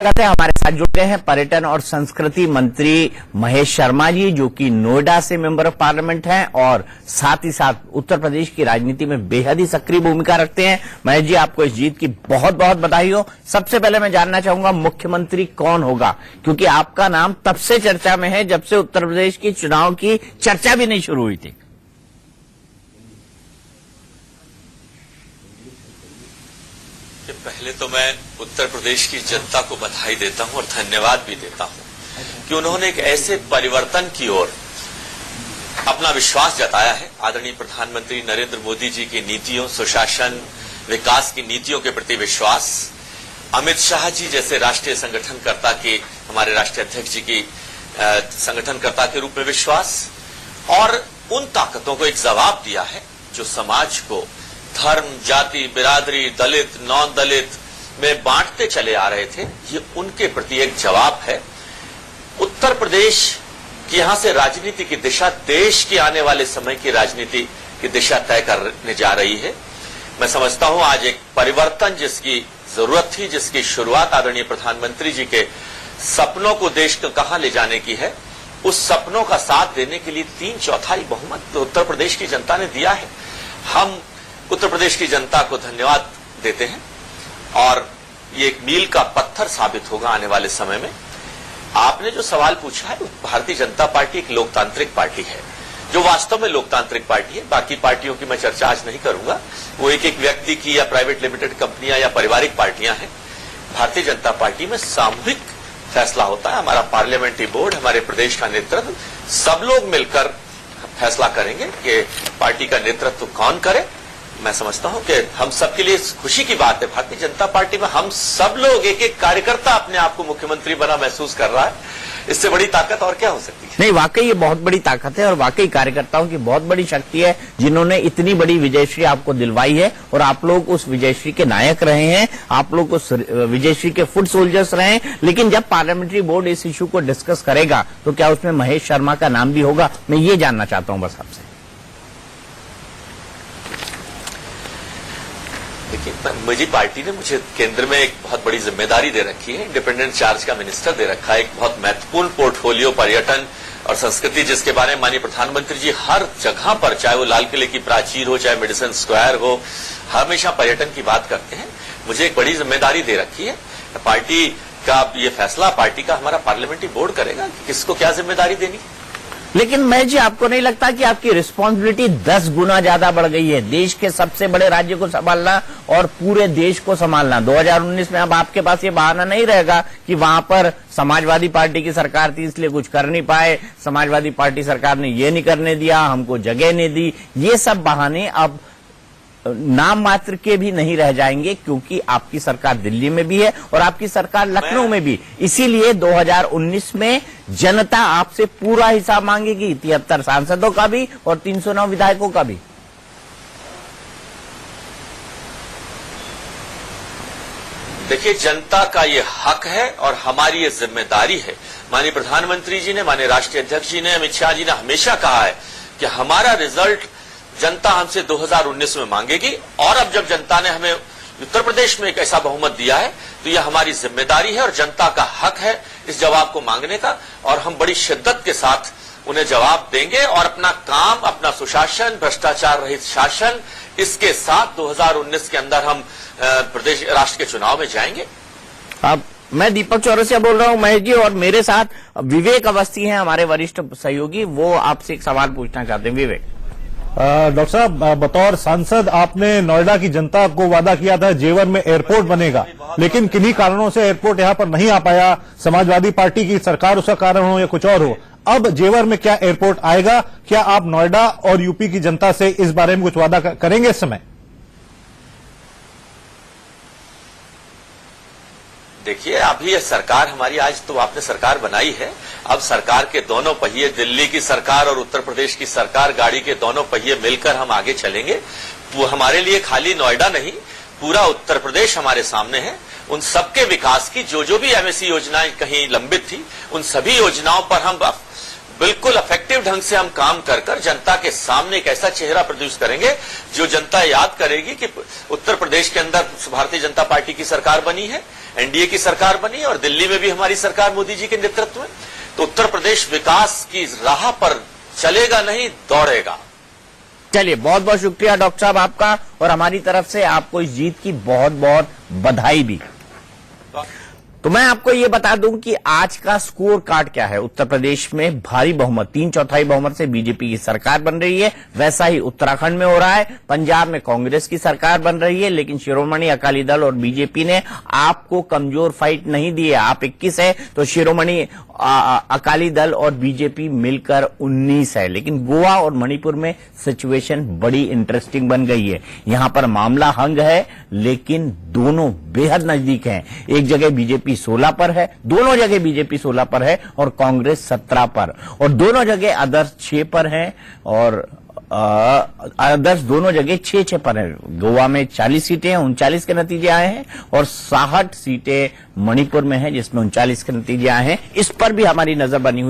कहते हैं हमारे साथ जुड़ गए हैं पर्यटन और संस्कृति मंत्री महेश शर्मा जी, जो कि नोएडा से मेंबर ऑफ पार्लियामेंट हैं और साथ ही साथ उत्तर प्रदेश की राजनीति में बेहद ही सक्रिय भूमिका रखते हैं। महेश जी, आपको इस जीत की बहुत बहुत बधाई हो। सबसे पहले मैं जानना चाहूंगा मुख्यमंत्री कौन होगा, क्योंकि आपका नाम तब से चर्चा में है जब से उत्तर प्रदेश की चुनाव की चर्चा भी नहीं शुरू हुई थी। पहले तो मैं उत्तर प्रदेश की जनता को बधाई देता हूं और धन्यवाद भी देता हूं कि उन्होंने एक ऐसे परिवर्तन की ओर अपना विश्वास जताया है। आदरणीय प्रधानमंत्री नरेंद्र मोदी जी की नीतियों, सुशासन, विकास की नीतियों के प्रति विश्वास, अमित शाह जी जैसे राष्ट्रीय संगठनकर्ता की, हमारे राष्ट्रीय अध्यक्ष जी की संगठनकर्ता के रूप में विश्वास, और उन ताकतों को एक जवाब दिया है जो समाज को धर्म, जाति, बिरादरी, दलित, नॉन दलित में बांटते चले आ रहे थे। ये उनके प्रति एक जवाब है। उत्तर प्रदेश की यहां से राजनीति की दिशा देश की आने वाले समय की राजनीति की दिशा तय करने जा रही है। मैं समझता हूं आज एक परिवर्तन जिसकी जरूरत थी, जिसकी शुरुआत आदरणीय प्रधानमंत्री जी के सपनों को देश को कहां ले जाने की है, उस सपनों का साथ देने के लिए 3/4 बहुमत उत्तर प्रदेश की जनता ने दिया है। हम उत्तर प्रदेश की जनता को धन्यवाद देते हैं और ये एक मील का पत्थर साबित होगा आने वाले समय में। आपने जो सवाल पूछा है, भारतीय जनता पार्टी एक लोकतांत्रिक पार्टी है, जो वास्तव में लोकतांत्रिक पार्टी है। बाकी पार्टियों की मैं चर्चा आज नहीं करूंगा, वो एक एक व्यक्ति की या प्राइवेट लिमिटेड कंपनियां या पारिवारिक पार्टियां हैं। भारतीय जनता पार्टी में सामूहिक फैसला होता है। हमारा पार्लियामेंट्री बोर्ड, हमारे प्रदेश का नेतृत्व, सब लोग मिलकर फैसला करेंगे कि पार्टी का नेतृत्व कौन करे। मैं समझता हूं कि हम सबके लिए खुशी की बात है, भारतीय जनता पार्टी में हम सब लोग, एक एक कार्यकर्ता अपने आप को मुख्यमंत्री बना महसूस कर रहा है। इससे बड़ी ताकत और क्या हो सकती है? नहीं, वाकई ये बहुत बड़ी ताकत है और वाकई कार्यकर्ताओं की बहुत बड़ी शक्ति है, जिन्होंने इतनी बड़ी विजयश्री आपको दिलवाई है और आप लोग उस विजयश्री के नायक रहे हैं, आप लोग उस विजयश्री के फुट सोल्जर्स रहे हैं। लेकिन जब पार्लियामेंट्री बोर्ड इस इश्यू को डिस्कस करेगा तो क्या उसमें महेश शर्मा का नाम भी होगा? मैं ये जानना चाहता हूं बस आपसे। देखिए, मुझे पार्टी ने मुझे केंद्र में एक बहुत बड़ी जिम्मेदारी दे रखी है, इंडिपेंडेंट चार्ज का मिनिस्टर दे रखा है, एक बहुत महत्वपूर्ण पोर्टफोलियो पर्यटन और संस्कृति, जिसके बारे में माननीय प्रधानमंत्री जी हर जगह पर, चाहे वो लाल किले की प्राचीर हो, चाहे मेडिसिन स्क्वायर हो, हमेशा पर्यटन की बात करते हैं। मुझे एक बड़ी जिम्मेदारी दे रखी है। पार्टी का ये फैसला पार्टी का हमारा पार्लियामेंट्री बोर्ड करेगा कि किसको क्या जिम्मेदारी देनी। लेकिन मैं जी, आपको नहीं लगता कि आपकी रिस्पॉन्सिबिलिटी 10 गुना ज्यादा बढ़ गई है? देश के सबसे बड़े राज्य को संभालना और पूरे देश को संभालना। 2019 में अब आपके पास ये बहाना नहीं रहेगा कि वहां पर समाजवादी पार्टी की सरकार थी इसलिए कुछ कर नहीं पाए, समाजवादी पार्टी सरकार ने ये नहीं करने दिया, हमको जगह नहीं दी। ये सब बहाने अब नाम मात्र के भी नहीं रह जाएंगे, क्योंकि आपकी सरकार दिल्ली में भी है और आपकी सरकार लखनऊ में भी। इसीलिए 2019 में जनता आपसे पूरा हिसाब मांगेगी, 73 सांसदों का भी और 309 विधायकों का भी। देखिए, जनता का ये हक है और हमारी ये जिम्मेदारी है। माननीय प्रधानमंत्री जी ने, माननीय राष्ट्रीय अध्यक्ष जी ने, अमित शाह जी ने हमेशा कहा है कि हमारा रिजल्ट जनता हमसे 2019 में मांगेगी, और अब जब जनता ने हमें उत्तर प्रदेश में एक ऐसा बहुमत दिया है तो यह हमारी जिम्मेदारी है और जनता का हक है इस जवाब को मांगने का, और हम बड़ी शिद्दत के साथ उन्हें जवाब देंगे और अपना काम, अपना सुशासन, भ्रष्टाचार रहित शासन, इसके साथ 2019 के अंदर हम प्रदेश राष्ट्र के चुनाव में जाएंगे। अब मैं दीपक चौरसिया बोल रहा हूं महेश जी, और मेरे साथ विवेक अवस्थी हैं हमारे वरिष्ठ सहयोगी, वो आपसे एक सवाल पूछना चाहते हैं। विवेक, डॉक्टर साहब, बतौर सांसद आपने नोएडा की जनता को वादा किया था जेवर में एयरपोर्ट बनेगा, लेकिन किन्हीं कारणों से एयरपोर्ट यहां पर नहीं आ पाया। समाजवादी पार्टी की सरकार उसका कारण हो या कुछ और हो, अब जेवर में क्या एयरपोर्ट आएगा? क्या आप नोएडा और यूपी की जनता से इस बारे में कुछ वादा करेंगे इस समय? देखिए, अभी ये सरकार हमारी, आज तो आपने सरकार बनाई है, अब सरकार के दोनों पहिए, दिल्ली की सरकार और उत्तर प्रदेश की सरकार, गाड़ी के दोनों पहिए मिलकर हम आगे चलेंगे। वो हमारे लिए खाली नोएडा नहीं, पूरा उत्तर प्रदेश हमारे सामने है। उन सबके विकास की जो भी एमएससी योजनाएं कहीं लंबित थी, उन सभी योजनाओं पर हम बिल्कुल इफेक्टिव ढंग से हम काम कर जनता के सामने एक ऐसा चेहरा प्रोड्यूस करेंगे जो जनता याद करेगी कि उत्तर प्रदेश के अंदर भारतीय जनता पार्टी की सरकार बनी है। एनडीए की सरकार बनी और दिल्ली में भी हमारी सरकार मोदी जी के नेतृत्व में, तो उत्तर प्रदेश विकास की राह पर चलेगा नहीं, दौड़ेगा। चलिए, बहुत बहुत शुक्रिया डॉक्टर साहब आपका, और हमारी तरफ से आपको इस जीत की बहुत बहुत बधाई भी। तो मैं आपको ये बता दूं कि आज का स्कोर कार्ड क्या है। उत्तर प्रदेश में भारी बहुमत, 3/4 बहुमत से बीजेपी की सरकार बन रही है। वैसा ही उत्तराखंड में हो रहा है, पंजाब में कांग्रेस की सरकार बन रही है, लेकिन शिरोमणि अकाली दल और बीजेपी ने आपको कमजोर फाइट नहीं दी है। आप 21 है तो शिरोमणि अकाली दल और बीजेपी मिलकर 19 है। लेकिन गोवा और मणिपुर में सिचुएशन बड़ी इंटरेस्टिंग बन गई है। यहां पर मामला हंग है, लेकिन दोनों बेहद नजदीक हैं। एक जगह बीजेपी 16 पर है, दोनों जगह बीजेपी 16 पर है और कांग्रेस 17 पर, और दोनों जगह अदर्स 6 पर है, और अदर्स दोनों जगह 6-6 पर है। गोवा में 40 सीटें हैं, 39 के नतीजे आए हैं, और 60 सीटें मणिपुर में हैं जिसमें 39 के नतीजे आए हैं। इस पर भी हमारी नजर बनी हुई